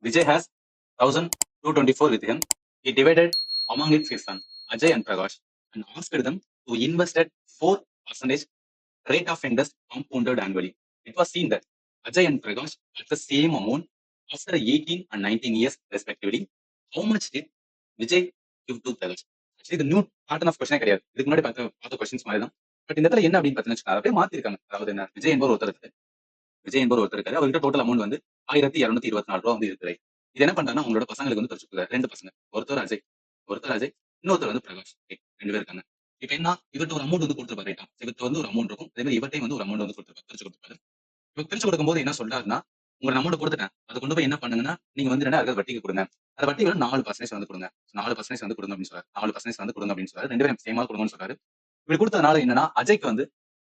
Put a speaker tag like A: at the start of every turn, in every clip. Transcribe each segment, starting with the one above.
A: Vijay has 1,224 with him. He divided among his sons, Ajay and Prakash, and asked them to invest at 4% rate of interest compounded annually. It was seen that Ajay and Prakash got the same amount after 18 and 19 years respectively. How much did Vijay give to Prakash? Actually, இது new pattern of கொஸ்டினே கிடையாது. இதுக்கு முன்னாடி பார்த்த questions மாதிரி தான். But இந்த இடத்துல என்ன அப்படின்னு பார்த்தீங்கன்னா அப்படியே மாத்திருக்காங்க. அதாவது என்ன விஜய் என்பவர் ஒருத்தர் இருக்காரு. விஜய் என்பவர் ஒருத்தர் இருக்காரு. அவர்கிட்ட டோட்டல் அமௌண்ட் வந்து 1,224 ரூபா வந்து இருக்குது. இது என்ன பண்றாருன்னா உங்களோட பசங்களுக்கு வந்து பிரிச்சு கொடுக்குறாரு. 2 பசங்க. ஒருத்தர் அஜய், இன்னொருத்தர் வந்து பிரகாஷ். Okay, 2 பேர் இருக்காங்க. இப்ப என்ன இவர்ட்ட ஒரு அமௌண்ட் வந்து கொடுத்துருப்பாரு ரைட்டா. இவர்ட்ட வந்து ஒரு அமௌண்ட் இருக்கும். அதே மாதிரி இவர்ட்டையும் வந்து ஒரு அமௌண்ட் வந்து கொடுத்துருப்பாரு. பிரிச்சு கொடுத்துருப்பாரு. இவர் பிரிச்சு கொடுக்கும்போது என்ன சொல்றாருன்னா, உங்களோட அமௌண்ட் கொடுத்துட்டேன். அதை கொண்டு போய் என்ன பண்ணுங்கன்னா, நீங்க வந்து என்ன அதுக்கு வட்டிக்கு கொடுங்க. அந்த வட்டி வந்து 4% வந்து கொடுங்க. 4% வந்து கொடுங்க அப்படின்னு சொல்றாரு. 4% வந்து கொடுங்க அப்படின்னு சொல்றாரு. 2 பேரும் சேமா கொடுங்கன்னு சொல்றாரு. இப்படி கொடுத்ததுனால என்னன்னா, அஜய்க்கு வந்து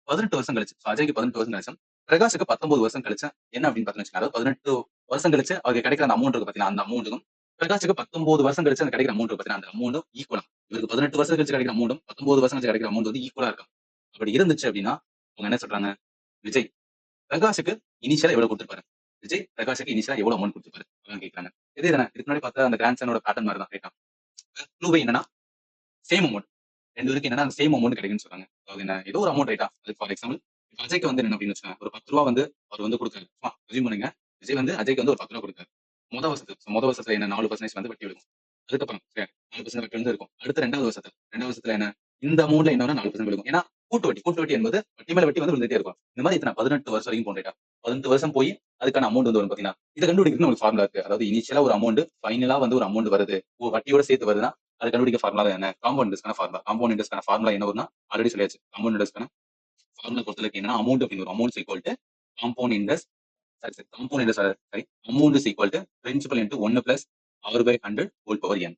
A: 18 வருஷம் கழிச்சு, அஜய்க்கு 18 வருஷம் கழிச்சு, பிரகாஷுக்கு 19 வருஷம் கழிச்சு என்ன அப்படின்னு பார்த்தீங்கன்னா, அதாவது 18 வருஷம் கழிச்சு அவருக்கு கிடைக்கிற அந்த அமௌண்ட் இருக்கு பாத்தீங்கன்னா, அந்த அமௌண்ட்டுக்கும் பிரகாஷுக்கு 19 வருஷம் கழிச்சு அந்த கிடைக்கிற அமௌண்ட் பாத்தீங்கன்னா, அந்த அமௌண்ட் ஈக்குவலா இவருக்கு 18 வருஷம் கழிச்சு கிடைக்கிற அமௌண்ட்டும் 19 வருஷம் கழிச்சு கிடைக்கிற அமௌண்ட் வந்து ஈக்குவலா இருக்கும். அப்படி இருந்துச்சு அப்படின்னா அவங்க என்ன சொல்றாங்க, விஜய் பிரகாஷுக்கு இனிஷியலா எவ்வளவு கொடுத்திருப்பாரு, விஜய் பிரகாஷுக்கு இனிஷியலா எவ்வளவு அமௌண்ட் கொடுத்திருப்பாரு அதான் கேட்கறாங்க. இதே தானே இதுக்கு முன்னாடி பார்த்த அந்த கிராண்ட் சனோட பேட்டர்ன் மாதிரி தான் ரைட்டா. க்ளூவே என்னன்னா சேம் அமௌண்ட், 2 பேருக்கு என்னன்னா சேம் அமௌண்ட் கிடைக்குன்னு சொல்றாங்க. அதாவது என்ன ஏதோ ஒரு அமௌண்ட் ரைட்டா. அது ஃபார் எக்ஸாம்பிள் அஜய்க்கு வந்து என்ன அப்படின்னு வச்சுக்கோங்க, ஒரு 10 ரூபா வந்து அவர் வந்து கொடுக்காரு. அசியூம் பண்ணுங்க, விஜய் வந்து அஜய்க்கு வந்து ஒரு 10 ரூபா கொடுக்காரு. முத வருஷத்துல என்ன 4% வந்து வட்டி விழுகும். அதுக்கப்புறம் சரி, 4% வட்டி வந்து இருக்கும். அடுத்த ரெண்டாவது வருஷத்துல என்ன இந்த அமௌண்ட்ல என்ன 4% விழுகும். ஏன்னா கூட்டு வட்டி என்பது வட்டி மேல வட்டி வந்து விழுந்துட்டே இருக்கும். இந்த மாதிரி இத்தனை 18 வருஷம் வரைக்கும் போன்றா 18 வருஷம் போய் அதுக்கான அமௌண்ட் வந்து வரும் பாத்தீங்கன்னா, இதை கண்டுபிடிக்கிறது ஒரு ஃபார்முலா இருக்கு. அதாவது இனிஷியலா ஒரு அமௌண்ட் ஃபைனலா வந்து ஒரு அமௌண்ட் வருது, வட்டியோட சேர்த்து வருதுன்னா அது கண்டுபிடிக்க ஃபார்முலா என்ன, காம்பவுண்ட் இன்ட்ரெஸ்ட்கான ஃபார்முலா. காம்பவுண்ட் இன்ட்ரெஸ்ட்கான ஃபார்முலா என்ன வரும்னா ஆல்ரெடி சொல்லியாச்சு. காம்பவுண்ட் இன்ட்ரெஸ்ட்கான ஃபார்முலா பொறுத்தவரைக்கும் என்னன்னா அமௌண்ட் அப்படின்னு வரும். Amount equal to compound interest compound interest sorry amount is equal to principal into 1 plus r/100 whole power n.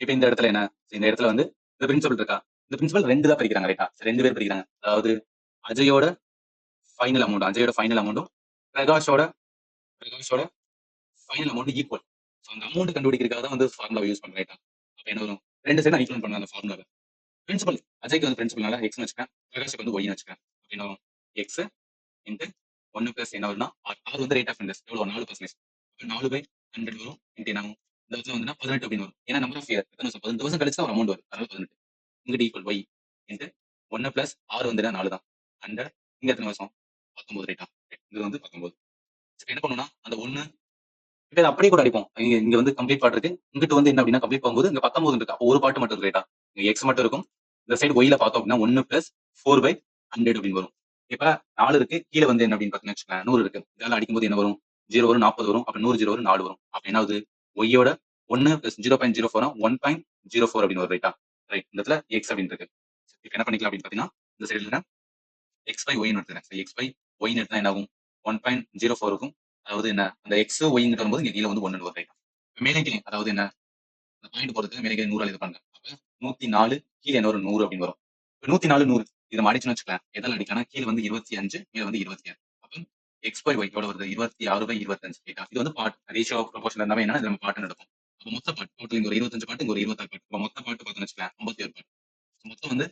A: இப்போ இந்த இடத்துல என்ன, இந்த இடத்துல வந்து இந்த பிரின்சிபல் இருக்கா, இந்த பிரின்சிபல் 2 தான் பிரிக்கிறாங்க ரைட்டா. 2 பேர் பிரிக்கிறாங்க. அதாவது அஜயோட ஃபைனல் அமௌண்ட்டும் பிரகாஷோட ஃபைனல் அமௌண்ட் ஈக்குவல். ஸோ அந்த அமௌண்ட் கண்டுபிடிக்கிறதுக்காக தான் வந்து ஃபார்முலா யூஸ் பண்றேன் ரைட்டா. அப்போ என்ன வரும், 2 சைடும் ஈக்குவல் பண்ணலாம் அந்த ஃபார்முலாவை. பிரின்சிபல் அஜய்க்கு வந்து பிரின்சிபல்னால எக்ஸ்னு வச்சுக்கேன், பிரகாஷுக்கு வந்து ஒய்னு வச்சுக்கேன். அப்படின்னா எக்ஸ் இன்ட்டு 1 பிளஸ் என்ன வரும்னா ஆர் வந்து ரேட் ஆஃப் இன்ட்ரெஸ்ட் எவ்வளோ 4%. 4/100 வரும் இன்ட்டு என்ன ஆகும், இந்த இடத்துல வந்து 18 அப்படின்னு வரும். ஏன்னா நம்பர் ஆஃப் இயர் 18 வருஷம் கழிச்சு தான் ஒரு அமௌண்ட் வரும். அதனால 18 இங்கிட்ட equal y into 1 plus r வந்து 4 தான் 100. இங்க எத்தனை வருஷம் 19 ரைட்டா. இது வந்து 19. சரி என்ன பண்ணுவோம்னா அந்த 1 இப்ப இதை அப்படியே கூட அடிப்போம். இங்க இங்க வந்து கம்ப்ளீட் பார்ட் இருக்கு. இங்கிட்டு வந்து என்ன அப்படின்னா கம்ப்ளீட் போகும்போது இங்க 19 இருக்கு. அப்போ ஒரு பாட்டு மட்டும் இருக்கு ரைட்டா. இங்க எக்ஸ் மட்டும் இருக்கும். இந்த சைடு ஒய்ல பார்த்தோம் அப்படின்னா 1 பிளஸ் 4/100 அப்படின்னு வரும். இப்ப 4 இருக்கு. கீழே வந்து என்ன அப்படின்னு பார்த்தீங்கன்னா வச்சுக்கோங்களேன், 100 இருக்கு. இதெல்லாம் அடிக்கும்போது என்ன வரும், 0 வரும், 40 வரும். அப்ப 100 0 வரும், 4 வரும். அப்ப என்ன ஆகுது, ஒய்யோட 1 பிளஸ் 0.04 1.04 அப்படின்னு வரும் ரைட்டா. ரைட், இந்த இடத்துல எக்ஸ் அப்படின்னு இருக்கு. இப்ப என்ன பண்ணிக்கலாம் அப்படின்னு பார்த்தீங்கன்னா இந்த சைடுல எக்ஸ் பை ஒய்னு எடுத்துக்கிறேன். எக்ஸ் பை ஒய்னு எடுத்தா என்ன ஆகும், 1.04 இருக்கும். அதாவது என்ன அந்த எக்ஸ் ஒய்ங்கிட்ட வரும்போது இங்க கீழே வந்து 1 வரும் ரைட்டா. மேலே கீழே அதாவது என்ன அந்த பாயிண்ட் போறதுக்கு மேலே 100 இது பண்றேன். அப்ப 104 கீழே என்ன வரும் 100 அப்படின்னு வரும். இப்ப 104 100 இதை அடிச்சுன்னு வச்சுக்கலாம். எதால அடிக்கலாம், கீழே வந்து 25 மேல வந்து 26. அப்ப எக்ஸ் பை ஒய் எவ்வளவு வருது, 26/25 ரைட்டா. இது வந்து பார்ட் ரேஷியோ ஆஃப் ப்ரொபோர்ஷன் இருந்தாவே என்ன நம்ம பாட்டு நடக்கும். அப்ப மொத்த பாட்டு டோட்டல் இங்க ஒரு 25 பாட்டு, இங்க ஒரு 26 பாட்டு. இப்ப மொத்த பாட்டு பார்த்தோம்னு வச்சுக்கலாம் 51 பாட்டு. மொத்தம் வந்து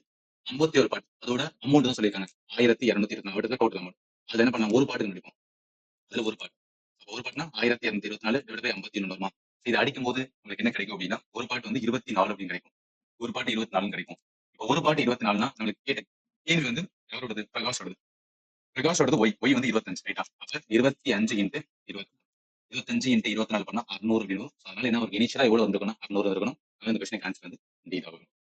A: 51 பாட்டு. அதோட அமௌண்ட் தான் சொல்லியிருக்காங்க 1,224 டோட்டல் அமௌண்ட். அதுல என்ன பண்ணலாம், ஒரு பாட்டு கண்டுபிடிப்போம். அதுல ஒரு பாட்டு, ஒரு பாட்டுனா 1,224/51 வருமா. இது அடிக்கும்போது உங்களுக்கு என்ன கிடைக்கும் அப்படின்னா ஒரு பாட்டு வந்து 24 அப்படின்னு கிடைக்கும். ஒரு பாட்டு 24 கிடைக்கும். இப்போ ஒரு பாட்டு 24னா நம்மளுக்கு கேள்வி வந்து யாரோடது, பிரகாஷோடது ஒய் வந்து 25 ரைட்டா. அப்ப 25 இன்ட்டு 20 25 இன்ட்டு 24 பண்ணா 600 அப்படின்னு வரும். So அதனால என்ன ஒரு இனிஷியலா எவ்வளவு வந்திருக்கும்னா 600 இருக்கணும். அதனால இந்த கொஸ்டினுக்கு ஆன்சர் வந்து D தான் வரும்.